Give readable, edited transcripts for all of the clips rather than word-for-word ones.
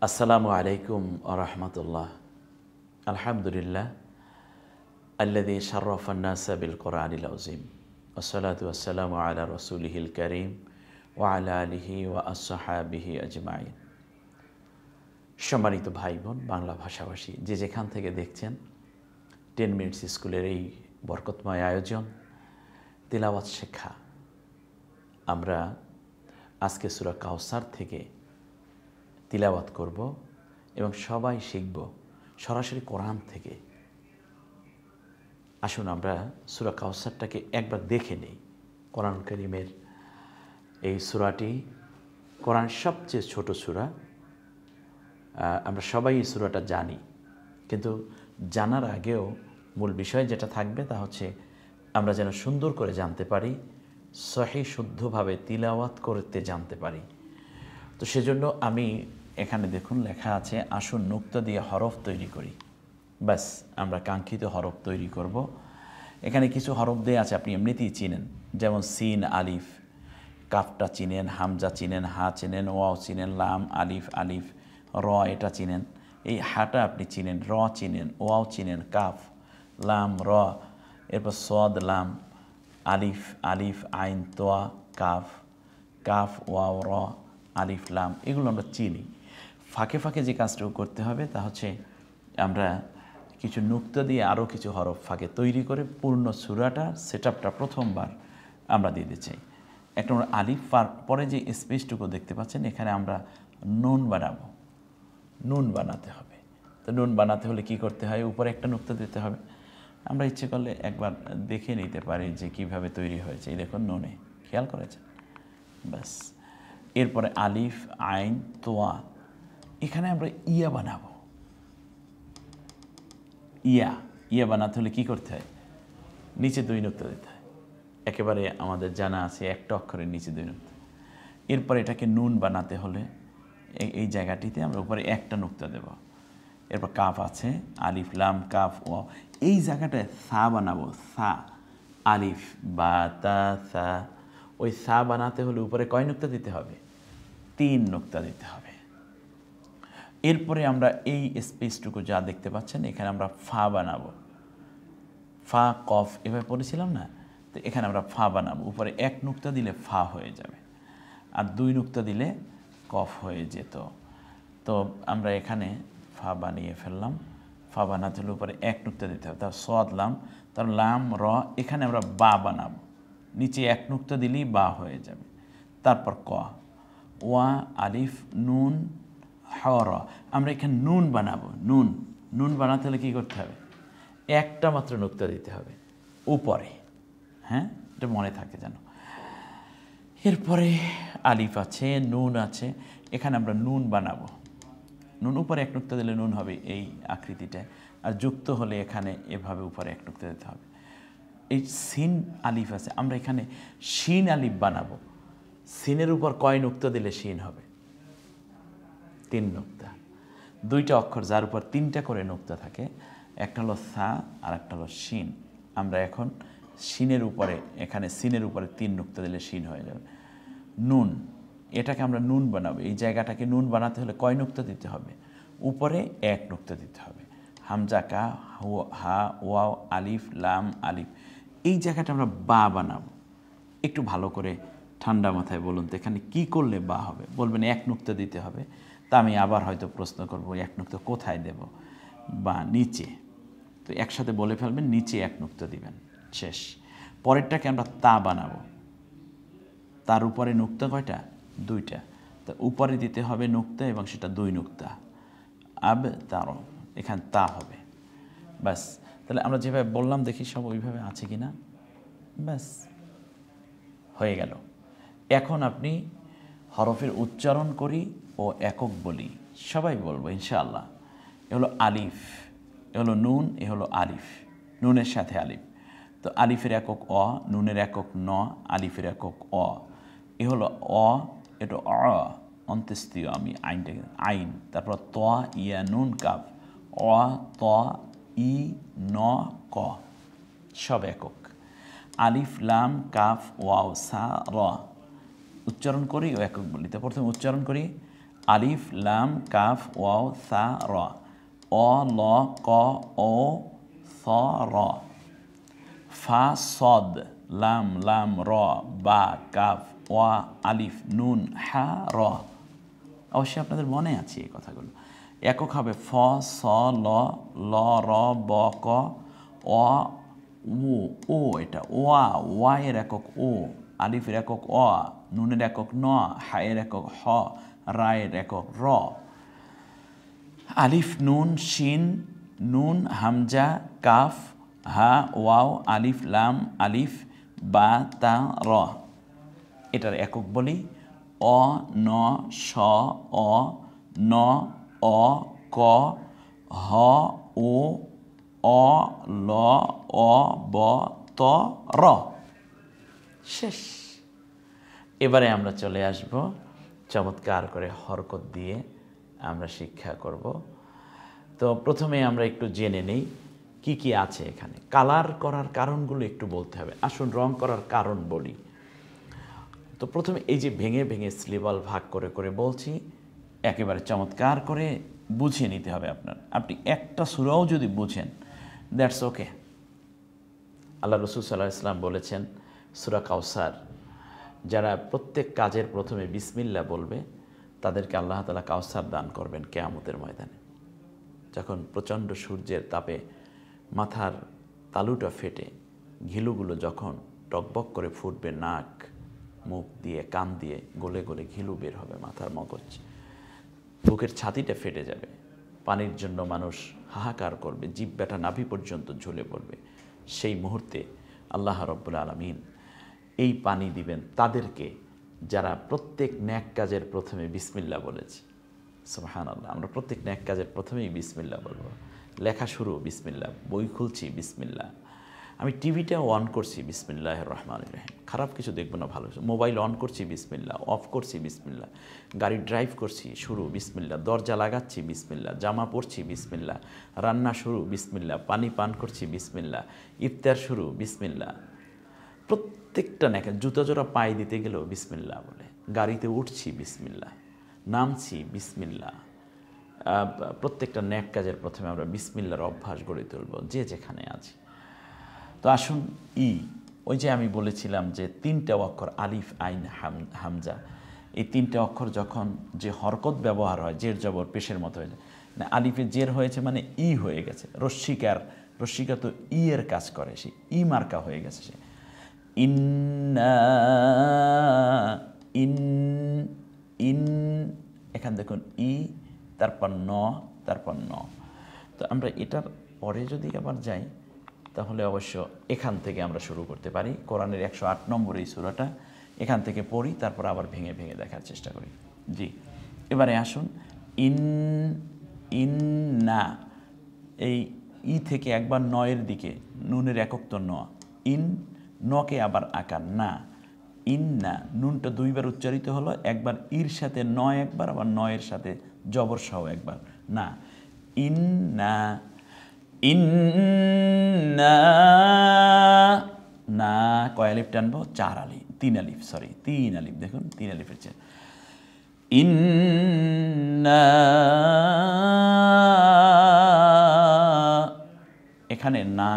আসসালামু আলাইকুম ওয়া রাহমাতুল্লাহ। আলহামদুলিল্লাহ আল্লাযী শাররাফা আন-নাসা বিল কুরআনিল আযীম ওয়াসসালাতু ওয়াসসালামু আলা রাসূলিহিল কারীম ওয়া আলা আলিহি ওয়া আসহাবিহি আজমাইন। সম্মানিত ভাই বোন, বাংলা ভাষাভাষী যে যেখান থেকে দেখছেন 10 মিনিটস স্কুলের এই বরকতময় আয়োজন তিলাওয়াত শেখা, আমরা আজকে সূরা কাউসার থেকে তিলাওয়াত করব এবং সবাই শিখব সরাসরি কোরআন থেকে। আসুন আমরা সূরা কাউসারটাকে একবার দেখে নেই। কোরআন কারীমের এই সূরাটি কোরআনের সবচেয়ে ছোট সূরা। আমরা সবাই এই সূরাটা জানি, কিন্তু জানার আগেও মূল বিষয় যেটা থাকবে তা হচ্ছে আমরা যেন সুন্দর করে জানতে পারি, সহি শুদ্ধভাবে তিলাওয়াত করতে জানতে পারি। তো সেজন্য আমি এখানে দেখুন লেখা আছে, আসুন নুক্তা দিয়ে হরফ তৈরি করি। ব্যাস, আমরা কাঙ্ক্ষিত হরফ তৈরি করব। এখানে কিছু হরফ দেয়া আছে, আপনি এমনিতেই চিনেন, যেমন সিন, আলিফ, কাফটা চিনেন, হামজা চিনেন, হা চিনেন, ওয়াও চিনেন, লাম, আলিফ, আলিফ, র এটা চিনেন, এই হাটা আপনি চিনেন, র চিনেন, ওয়াও চিনেন, কাফ, লাম, র, এরপর সদ, লাম, আলিফ, আলিফ, আইন, তোয়া, কাফ, কাফ, ওয়াও, র, আলিফ, লাম, এগুলো আমরা চিনি। ফাঁকে ফাঁকে যে কাজটুকু করতে হবে তা হচ্ছে আমরা কিছু নুক্তা দিয়ে আরও কিছু হরফ ফাঁকে তৈরি করে পূর্ণ সূরাটা সেটআপটা প্রথমবার আমরা দিতে চাই। একটা আলিফ পরে যে স্পেসটুকু দেখতে পাচ্ছেন, এখানে আমরা নুন বানাবো, নুন বানাতে হবে। তো নুন বানাতে হলে কি করতে হয়? উপরে একটা নুক্তা দিতে হবে। আমরা ইচ্ছে করলে একবার দেখে নিতে পারি যে কিভাবে তৈরি হয়েছে। এই দেখুন নুনে, খেয়াল করেছেন? ব্যাস, এরপরে আলিফ, আইন, তোয়া, এখানে আমরা ইয়া বানাবো। ইয়া ইয়া বানাতে হলে কি করতে হয়? নিচে 2 নুক্তা দিতে হয়। একেবারে আমাদের জানা আছে একটা অক্ষরের নিচে 2 নুক্তা। এরপর এটাকে নুন বানাতে হলে এই জায়গাটিতে আমরা উপরে একটা নুক্তা দেব। এরপর কাফ আছে, আলিফ, লাম, কাফ, ও, এই জায়গাটায় সা বানাবো। সা, আলিফ, বা, তা, সা, ওই সা বানাতে হলে উপরে কয় নুক্তা দিতে হবে? 3 নুক্তা দিতে হবে। এরপরে আমরা এই স্পেসটুকু যা দেখতে পাচ্ছেন, এখানে আমরা ফা বানাবো। ফা, কফ এভাবে পড়েছিলাম না? তো এখানে আমরা ফা বানাবো। উপরে 1 নুক্তা দিলে ফা হয়ে যাবে, আর 2 নুক্তা দিলে কফ হয়ে যেত। তো আমরা এখানে ফা বানিয়ে ফেললাম। ফা বানাতে হলে উপরে 1 নুক্তা দিতে হবে। তার সদ, লাম, তার লাম, র, এখানে আমরা বা বানাবো। নিচে 1 নুক্তা দিলেই বা হয়ে যাবে। তারপর ক, ওয়া, আলিফ, নুন, র, আমরা এখানে নুন বানাবো। নুন নুন বানাতে হলে কী করতে হবে? একটা মাত্র নুক্তা দিতে হবে উপরে। হ্যাঁ, এটা মনে থাকে যেন। এরপরে আলিফ আছে, নুন আছে, এখানে আমরা নুন বানাবো। নুন উপরে 1 নুক্তা দিলে নুন হবে এই আকৃতিটায়, আর যুক্ত হলে এখানে এভাবে উপরে 1 নুক্তা দিতে হবে। এই সিন আলিফ আছে, আমরা এখানে শিন আলিফ বানাবো। সিনের উপর কয় নুক্তা দিলে শিন হবে? 3 নুক্তা। 2টা অক্ষর যার উপর 3টা করে নুক্তা থাকে, একটা হলো সা আর একটা হলো শিন। আমরা এখন শিনের উপরে, এখানে সিনের উপরে 3 নুক্তা দিলে শিন হয়ে যাবে। নুন, এটাকে আমরা নুন বানাবো। এই জায়গাটাকে নুন বানাতে হলে কয় নুক্তা দিতে হবে? উপরে 1 নুক্তা দিতে হবে। হামজা, কা, হা, ওয়াও, আলিফ, লাম, আলিফ, এই জায়গাটা আমরা বা বানাবো। একটু ভালো করে ঠান্ডা মাথায় বলুন তো, এখানে কী করলে বা হবে? বলবেন 1 নুক্তা দিতে হবে। তা আমি আবার হয়তো প্রশ্ন করব, 1 নুক্তা কোথায় দেব? বা নিচে। তো একসাথে বলে ফেলবেন, নিচে 1 নুক্তা দিবেন, শেষ। পরেরটাকে আমরা তা বানাবো। তার উপরে নুক্তা কয়টা? 2টা। তো উপরে দিতে হবে নুক্তা, এবং সেটা 2 নুক্তা। আব, তার, এখানে তা হবে। ব্যাস, তাহলে আমরা যেভাবে বললাম দেখি সব ওইভাবে আছে কি না। ব্যাস, হয়ে গেল। এখন আপনি হরফের উচ্চারণ করি ও একক বলি, সবাই বলবো ইনশাআল্লাহ। এ হলো আলিফ, এ হলো নুন, এ হলো আলিফ, নুনের সাথে আলিফ। তো আলিফের একক অ, নুনের একক ন, আলিফের একক অ। এ হলো অ, এটা অ, অন্ত্যেস্তীয়, আমি আইনটাকে আইন। তারপর ত, ইয়া, নুন, কাফ, অ, ত, ই, ন, ক, সব একক। আলিফ, লাম, কাফ, ওয়াও, সা, র, উচ্চারণ করি ও একক বলি। তো প্রথমে উচ্চারণ করি আলিফ লাম কাফ ওয়াও সা র, অ ল ক ও স র, ফা সদ লাম লাম র বা কাফ ওয়া আলিফ নুন হা র। অবশ্যই আপনাদের মনে আছে এই কথাগুলো। একক হবে ফ স ল ল র ব ক অ উ ও, এটা ওয়া, ওয়া এর একক ও, আলিফের একক অ, নুনের একক ন, হায়ের একক হ, রায়ের একক র। আলিফ নুন শিন নুন হামজা কাফ হা ওয়াও আলিফ লাম আলিফ বা তা র। এটার একক বলি অ ন স অ ন অ ক হ ও অ ল অ ব ত র। শেষ। এবারে আমরা চলে আসব চমৎকার করে হরকত দিয়ে আমরা শিক্ষা করব। তো প্রথমে আমরা একটু জেনে নেই কি কি আছে এখানে। কালার করার কারণগুলো একটু বলতে হবে। আসুন রং করার কারণ বলি। তো প্রথমে এই যে ভেঙে ভেঙে সিলেবাল ভাগ করে করে বলছি, একেবারে চমৎকার করে বুঝিয়ে নিতে হবে আপনার। আপনি একটা সূরাও যদি বুঝেন, দ্যাটস ওকে। আল্লাহ রসুল সাল্লাল্লাহু আলাইহি ওয়াসাল্লাম বলেছেন সূরা কাউসার, যারা প্রত্যেক কাজের প্রথমে বিসমিল্লাহ বলবে তাদেরকে আল্লাহ তাআলা কাউসার দান করবেন কিয়ামতের ময়দানে। যখন প্রচণ্ড সূর্যের তাপে মাথার তালুটা ফেটে ঘিলুগুলো যখন টকবক করে ফুটবে, নাক মুখ দিয়ে কান দিয়ে গলে গলে ঘিলু বের হবে, মাথার মগজ, বুকের ছাতিটা ফেটে যাবে, পানির জন্য মানুষ হাহাকার করবে, জিভ ব্যথা নাভি পর্যন্ত ঝুলে পড়বে। সেই মুহূর্তে আল্লাহ রাব্বুল আলামিন এই পানি দিবেন তাদেরকে যারা প্রত্যেক ন্যাক কাজের প্রথমে বিসমিল্লাহ বলেছে। সুবহানাল্লাহ। আমরা প্রত্যেক ন্যাক কাজের প্রথমেই বিসমিল্লাহ বলবো। লেখা শুরু বিসমিল্লাহ, বই খুলছি বিসমিল্লাহ, আমি টিভিটা অন করছি বিসমিল্লাহির রহমানির রহিম, খারাপ কিছু দেখবো না, ভালো কিছু, মোবাইল অন করছি বিসমিল্লাহ, অফ করছি বিসমিল্লাহ, গাড়ি ড্রাইভ করছি শুরু বিসমিল্লাহ, দরজা লাগাচ্ছি বিসমিল্লাহ, জামা পরছি বিসমিল্লাহ, রান্না শুরু বিসমিল্লাহ, পানি পান করছি বিসমিল্লাহ, ইফতার শুরু বিসমিল্লাহ। প্রত্যেকটা নেকা, জুতা জোড়া পায়ে দিতে গেলেও বিসমিল্লাহ বলে, গাড়িতে উঠছি বিসমিল্লাহ, নামছি বিসমিল্লাহ। প্রত্যেকটা ন্যাক কাজের প্রথমে আমরা বিসমিল্লাহর অভ্যাস গড়ে তুলব যে যেখানে আছি। তো আসুন ওই যে আমি বলেছিলাম যে তিনটা অক্ষর আলিফ আইন হামজা, এই তিনটা অক্ষর যখন যে হরকত ব্যবহার হয়, জের জবর পেশের মতো হয়ে যায়, না আলিফে জের হয়েছে মানে হয়ে গেছে, রস্মিকা তো এর কাজ করে, সে মার্কা হয়ে গেছে, সে ইন্না ইন ইন, এখান দেখুন তারপর তারপর তো আমরা এটার পরে যদি আবার যাই তাহলে অবশ্য এখান থেকে আমরা শুরু করতে পারি। কোরআনের 108 নম্বর এই সূরাটা এখান থেকে পড়ি, তারপর আবার ভেঙে ভেঙে দেখার চেষ্টা করি। জি, এবারে আসুন ইন্না, এই থেকে একবার নয়ের দিকে, নুনের একক তো ন, নকে আবার আকার না, ইন্না, নুনটা দুইবার উচ্চারিত হলো, একবার সাথে একবার, আবার নয়ের সাথে জবর সহ একবার, না ইন্না ইন্না, না কয় আলিফ টানবো? তিন আলিফ, দেখুন 3 আলিফের চেয়ে ইন্না, এখানে না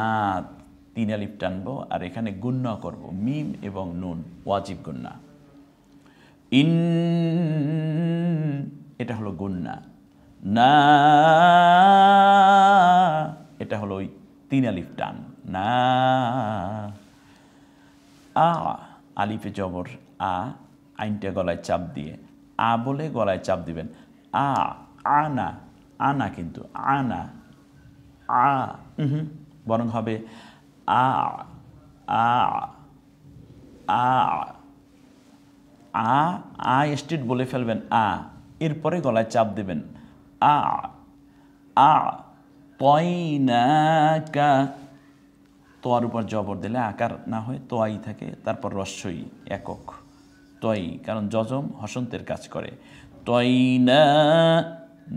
3 আলিফ টানবো, আর এখানে গুন্না করব, মিম এবং নুন ওয়াজিব গুন্না। এটা হলো গুন্না, না এটা হলো ওই 3 আলিফ টান, না। আলিফে জবর আইনটা গলায় চাপ দিয়ে বলে গলায় চাপ দিবেন, আনা, আনা, কিন্তু আনা বরং হবে স্ট্রেট বলে ফেলবেন, এরপরে গলায় চাপ দেবেন, তয়নাকা, তোয়ার উপর জবর দিলে আকার না হয় তোয়াই থাকে, তারপর রস্যই একক তয়, কারণ যজম হসন্তের কাজ করে। তয়না,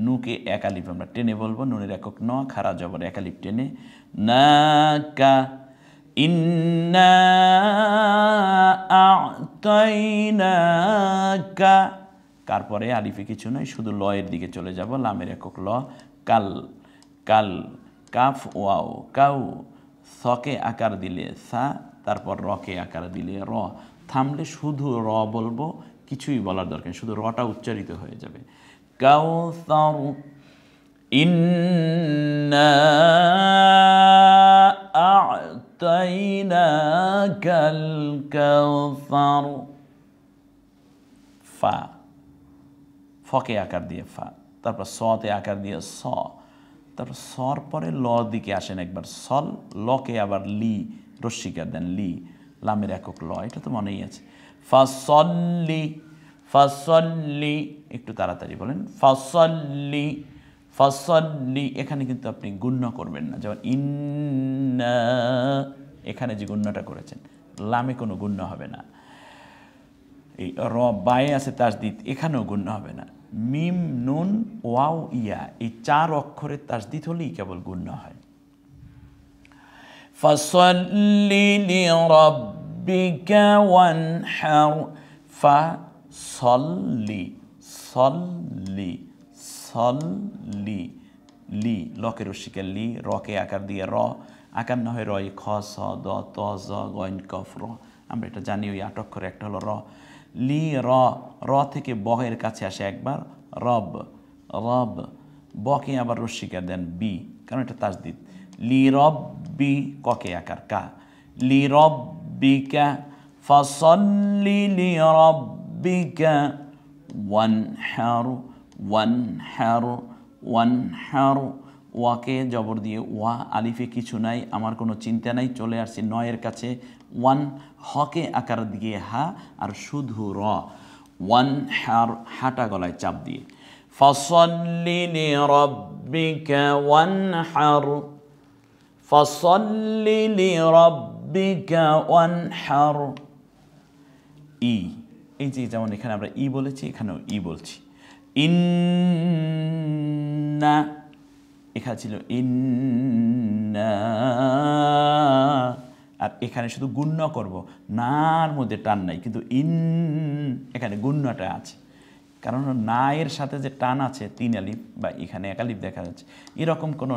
নুকে এক আলিফ আমরা টেনে বলবো, নুনের একক ন, খারা জবর এক আলিফ টেনে, নাকা ইন্না আ'তাইনাকা, তারপরে আলিফে কিছু নয়, শুধু ল এর দিকে চলে যাব। লামের একক ল। কাল, কাল, কাফ ওয়াও, কাউ, সকে আকার দিলে সা, তারপর রকে আকার দিলে র। থামলে শুধু র বলবো, কিছুই বলার দরকার নেই, শুধু রটা উচ্চারিত হয়ে যাবে। কাউসার, ইন্না আ'তাইনাকাল কাউসার। ফা, ফকে আকার দিয়ে ফা, তারপর সতে আকার দিয়ে স, তারপর সর পরে ল দিকে আসেন একবার, সল, লকে আবার লি, রস্বীকার দেন লি, লামের একক ল, এটা তো মনেই আছে। ফাসল্লি, ফাসল্লি, একটু তাড়াতাড়ি বলেন, ফাসল্লি, ফাসল্লি। এখানে কিন্তু আপনি গুণ্য করবেন না, যেমন ইন্না, এখানে যে গুণ্যটা করেছেন, লামে কোনো গুণ্য হবে না। এই র বায়ে আছে তাসদিদ, এখানেও গুণ্য হবে না। মিম, নুন, ওয়াও, ইয়া, এই 4 অক্ষরের তাসদিদ হলেই কেবল গুণ্য হয়। ফাসল্লি লিরাব্বিকা ওয়ানহার। ফা, সল্লি, সল্লি, সল্লি, লি, লকে রস্বীকার লি, রকে আকার দিয়ে র, আকার না হয় রয়, খ, স, দ, ত, জ, গইন, কফ, র। আমরা এটা জানি, ওই 8 অক্ষরে একটা হলো র। লি, র, র থেকে বহের কাছে আসে একবার, রব, রব, বকে আবার রস্বীকার দেন বি, কারণ এটা তাসদিদ। লি রব্বি, ককে আকার কা, লি রব্বিকা, ফাসল্লি লি রব্বিকা ওয়ানহার, ওয়ানহার, ওয়ানহার। ওয়াকে জবর দিয়ে ওয়া, আলিফে কিছু নাই, আমার কোনো চিন্তা নাই, চলে আসছি নয়ের কাছে, ওয়ান, হকে আকার দিয়ে হা, আর শুধু র, ওয়ান হার, হাটা গলায় চাপ দিয়ে। ফাসল্লি লিরাব্বিকা ওয়ানহার, ফাসল্লি লিরাব্বিকা ওয়ানহার। ই, এই যে যেমন এখানে আমরা ই বলেছি, এখানেও ই বলছি। ইন্না, এখানে ছিল ইন্না, আর এখানে শুধু গুণ্য করব, নার মধ্যে টান নাই, কিন্তু এখানে গুণ্যটা আছে, কারণ না এর সাথে যে টান আছে 3 আলিফ, বা এখানে 1 আলিফ দেখা যাচ্ছে, এরকম কোনো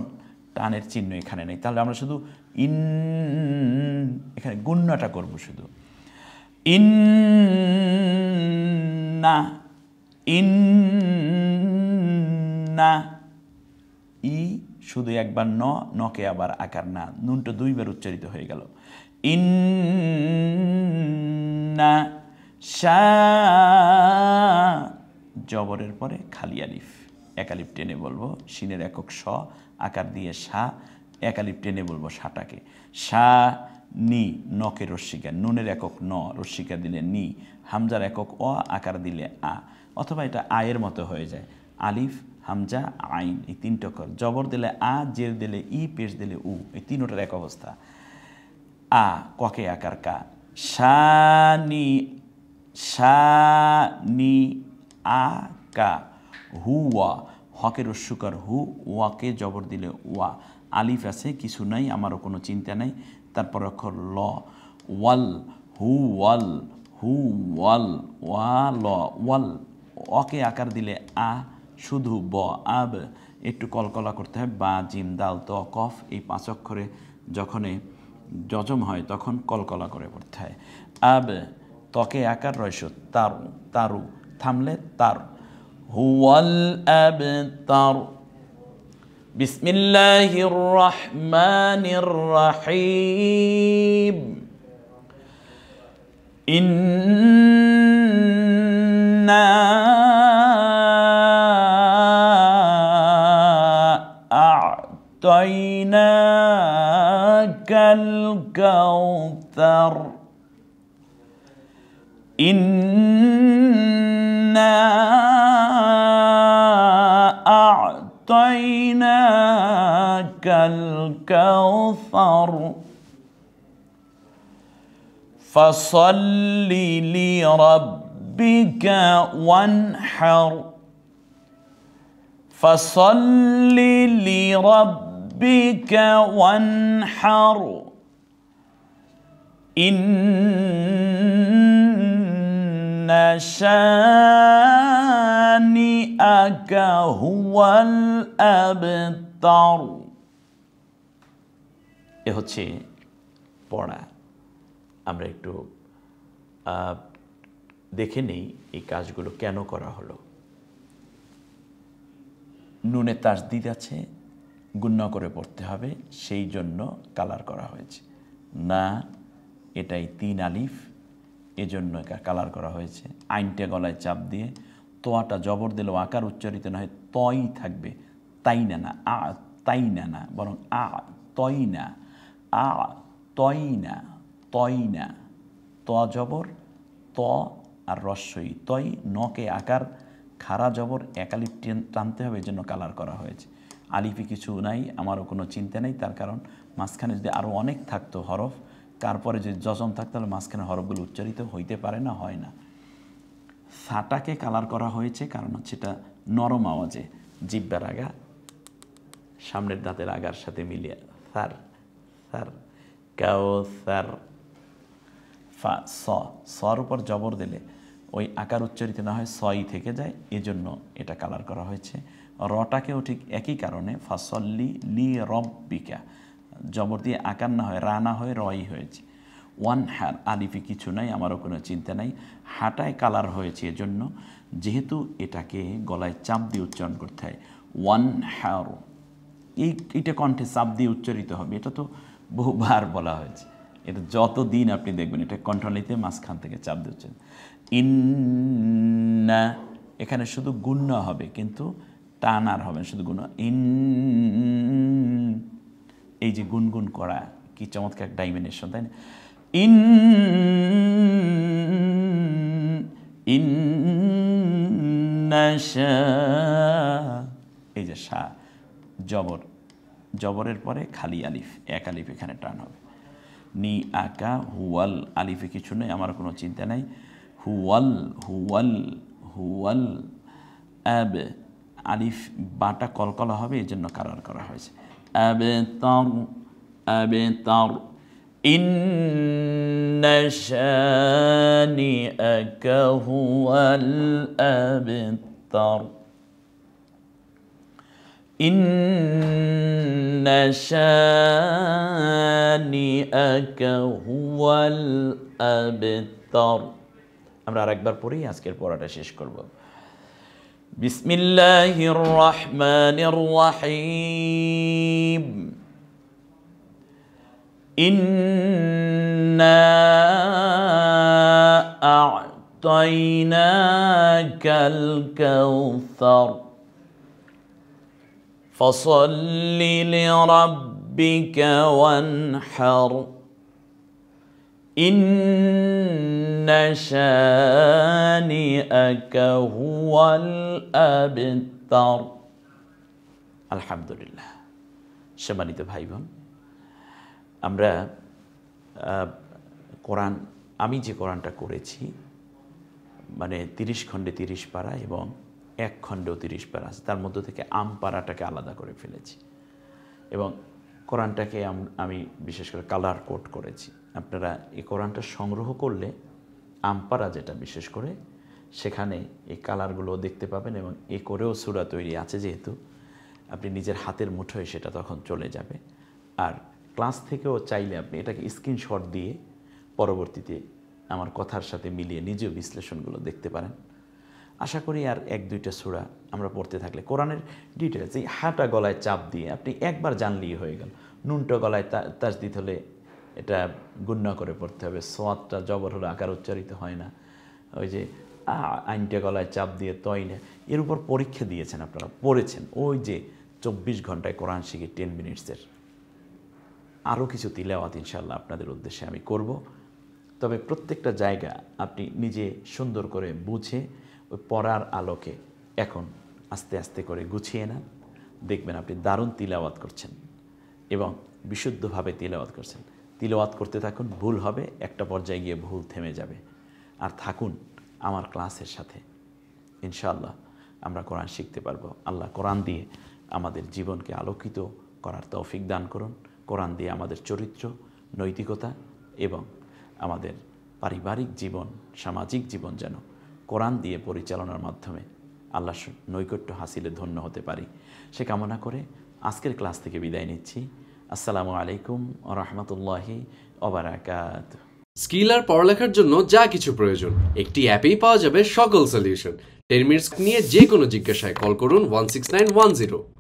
টানের চিহ্ন এখানে নেই। তাহলে আমরা শুধু এখানে গুণ্যটা করব শুধু। ইন্না, ইন্না, ই শুধু একবার ন, নকে আবার আকার না, নুনটা 2 বার উচ্চারিত হয়ে গেল। ইন্না, শা, জবরের পরে খালি আলিফ, 1 আলিফ টেনে বলবো, শিনের একক স, আকার দিয়ে শা, 1 আলিফ টেনে বলবো শাটাকে। শা, নি, নকে রস্বীকার, নুনের একক ন, রস্বীকার দিলে নি, হামজার একক অ, আকার দিলে আ, অথবা এটা আয়ের মতো হয়ে যায়, আলিফ, হামজা, আইন, এই 3 অক্ষর। জবর দিলে আ, জের দিলে ই, পেশ দিলে উ, এই 3টার এক অবস্থা। আ, ককে আকার কা, শানি, শানি, আ, কা, হুয়া, হকে রস্যুকার হু, ওয়াকে জবর দিলে ওয়া, আলিফ আছে কিছু নাই, আমারও কোনো চিন্তা নাই, তারপর অক্ষর ল, ওয়াল, হু ওয়াল, হু ওয়াল, ওয়া ল, ওয়াল, অকে আকার দিলে আ, শুধু ব, আব, একটু কলকলা করতে হয়, বা, জিম, দাল, ত, কফ, এই 5 অক্ষরে যখনই জজম হয় তখন কলকলা করে পড়তে হয়। আব, তকে আকার রয়স, তারু, তারু, থামলে তার। হুয়াল আব তার। বিসমিল্লাহির রহমানির রহিম। ইন্না আ'তাইনাকাল কাউসার। ইন্না আ'তাইনাকাল কাউসার। ফাসল্লি লিরাব্বিকা ওয়ানহার। ফাসল্লি লিরাব্বিকা ওয়ানহার। ইন্না شانئك هو الأبتر এ হচ্ছে পড়া। আমরা একটু দেখে নেই এই কাজগুলো কেন করা হলো। নুনে তাসদিদ আছে, গুণ্য করে পড়তে হবে, সেই জন্য কালার করা হয়েছে। না, এটাই 3 আলিফ, এজন্য কালার করা হয়েছে। আইনটা গলায় চাপ দিয়ে তোয়াটা জবর দিলেও আকার উচ্চারিত না হয় তই থাকবে, তাই না না, আ তাই না না, বরং আ তই না, আ তই না, তই না, ত জবর, ত আর রস্বই তই, নকে আকার খাড়া জবর এক আলিফ টানতে হবে, এই জন্য কালার করা হয়েছে। আলিফে কিছু নাই, আমারও কোনো চিন্তা নেই, তার কারণ মাঝখানে যদি আরও অনেক থাকতো হরফ, তারপরে যদি যজম থাকতো তাহলে মাঝখানে হরফগুলো উচ্চারিত হইতে পারে না, হয় না। সাটাকে কালার করা হয়েছে কারণ হচ্ছে এটা নরম আওয়াজে জিব্বার আগা সামনের দাঁতের আগার সাথে মিলিয়ে সার সার কাউসার। ফা স, সর উপর জবর দিলে ওই আকার উচ্চারিত না হয় সই থেকে যায়, এজন্য এটা কালার করা হয়েছে। রটাকেও ঠিক একই কারণে ফাসল্লি লি রব্বিকা, জবর দিয়ে আকার না হয় রা না হয় রই হয়েছে। ওয়ান হার, আলিফে কিছু নাই, আমারও কোনো চিন্তা নাই, হাটায় কালার হয়েছে এজন্য, যেহেতু এটাকে গলায় চাপ দিয়ে উচ্চারণ করতে হয়। ওয়ান হার, এইটা কণ্ঠে চাপ দিয়ে উচ্চারিত হবে, এটা তো বহুবার বলা হয়েছে। এটা যত দিন আপনি দেখবেন এটা কণ্ঠনালীতে মাঝখান থেকে চাপ দিয়ে উচ্চারণ। ইন্না, এখানে শুধু গুণ্য হবে কিন্তু টান আর হবে শুধু গুণ। এই যে গুনগুন করা কি চমৎকার ডাইমেনশন, তাই না? এই যে শা জবর, জবরের পরে খালি আলিফ, এক আলিফ এখানে টান হবে। নি আকা হুয়াল, আলিফে কিছু নেই, আমার কোনো চিন্তা নাই। হুয়াল হুয়াল হুয়াল আব, আলিফ বাটা কলকলা হবে, এই জন্য কারার করা হয়েছে। আবতার আবতার। ইন্না শানিআকা হুয়াল আবতার। ইন্না শানিআকা হুয়াল আবতার। আমরা আরেকবার পড়ি, আজকের পড়াটা শেষ করব। বিসমিল্লাহির রহমানির রহিম। ইন্না আ'তাইনাকাল কাউসার ফসল্লি লিরাব্বিকা ওয়ানহার। ইন্না শানিআকা হুয়াল আবতার। আলহামদুলিল্লাহ। সম্মানিত ভাই বোন, আমরা কোরআন, আমি যে কোরআনটা করেছি মানে 30 খণ্ডে 30 পারা এবং 1 খণ্ডেও 30 পারা আছে, তার মধ্য থেকে আম পারাটাকে আলাদা করে ফেলেছি এবং কোরআনটাকে আমি বিশেষ করে কালার কোড করেছি। আপনারা এই কোরআনটা সংগ্রহ করলে আমপারা যেটা বিশেষ করে সেখানে এই কালারগুলো দেখতে পাবেন এবং এ করেও সূরা তৈরি আছে, যেহেতু আপনি নিজের হাতের মুঠোয় সেটা তখন চলে যাবে। আর ক্লাস থেকেও চাইলে আপনি এটাকে স্ক্রিনশট দিয়ে পরবর্তীতে আমার কথার সাথে মিলিয়ে নিজেও বিশ্লেষণগুলো দেখতে পারেন। আশা করি আর 1-2টা সূরা আমরা পড়তে থাকলে কোরআনের ডিটেলস, এই হাটা গলায় চাপ দিয়ে আপনি একবার জানলেই হয়ে গেল। নুনটা গলায় তাসদিদ হলে এটা গুণ্য করে পড়তে হবে, সোয়াদটা জবর হলে আকার উচ্চারিত হয় না, ওই যে আইনটা গলায় চাপ দিয়ে তয় না, এর উপর পরীক্ষা দিয়েছেন, আপনারা পড়েছেন। ওই যে 24 ঘন্টায় কোরআন শিখে 10 মিনিটসের আরও কিছু তিলাওয়াত ইনশাআল্লাহ আপনাদের উদ্দেশ্যে আমি করব। তবে প্রত্যেকটা জায়গা আপনি নিজে সুন্দর করে বুঝে ওই পড়ার আলোকে এখন আস্তে আস্তে করে গুছিয়ে নেন, দেখবেন আপনি দারুণ তিলাওয়াত করছেন এবং বিশুদ্ধভাবে তিলাওয়াত করছেন। তিলাওয়াত করতে থাকুন, ভুল হবে, একটা পর্যায়ে গিয়ে ভুল থেমে যাবে। আর থাকুন আমার ক্লাসের সাথে, ইনশাআল্লাহ আমরা কোরআন শিখতে পারবো। আল্লাহ কোরআন দিয়ে আমাদের জীবনকে আলোকিত করার তৌফিক দান করুন। কোরআন দিয়ে আমাদের চরিত্র, নৈতিকতা এবং আমাদের পারিবারিক জীবন, সামাজিক জীবন যেন কোরআন দিয়ে পরিচালনার মাধ্যমে আল্লাহর নৈকট্য হাসিলে ধন্য হতে পারি সে কামনা করে আজকের ক্লাস থেকে বিদায় নিচ্ছি। আসসালামু আলাইকুম ওয়া রাহমাতুল্লাহি ওয়া বারাকাতুহু। স্কিল আর পড়ালেখার জন্য যা কিছু প্রয়োজন একটি অ্যাপেই পাওয়া যাবে সকল সলিউশন। 10 মিনিটস নিয়ে যে কোনো জিজ্ঞাসায় কল করুন 16910।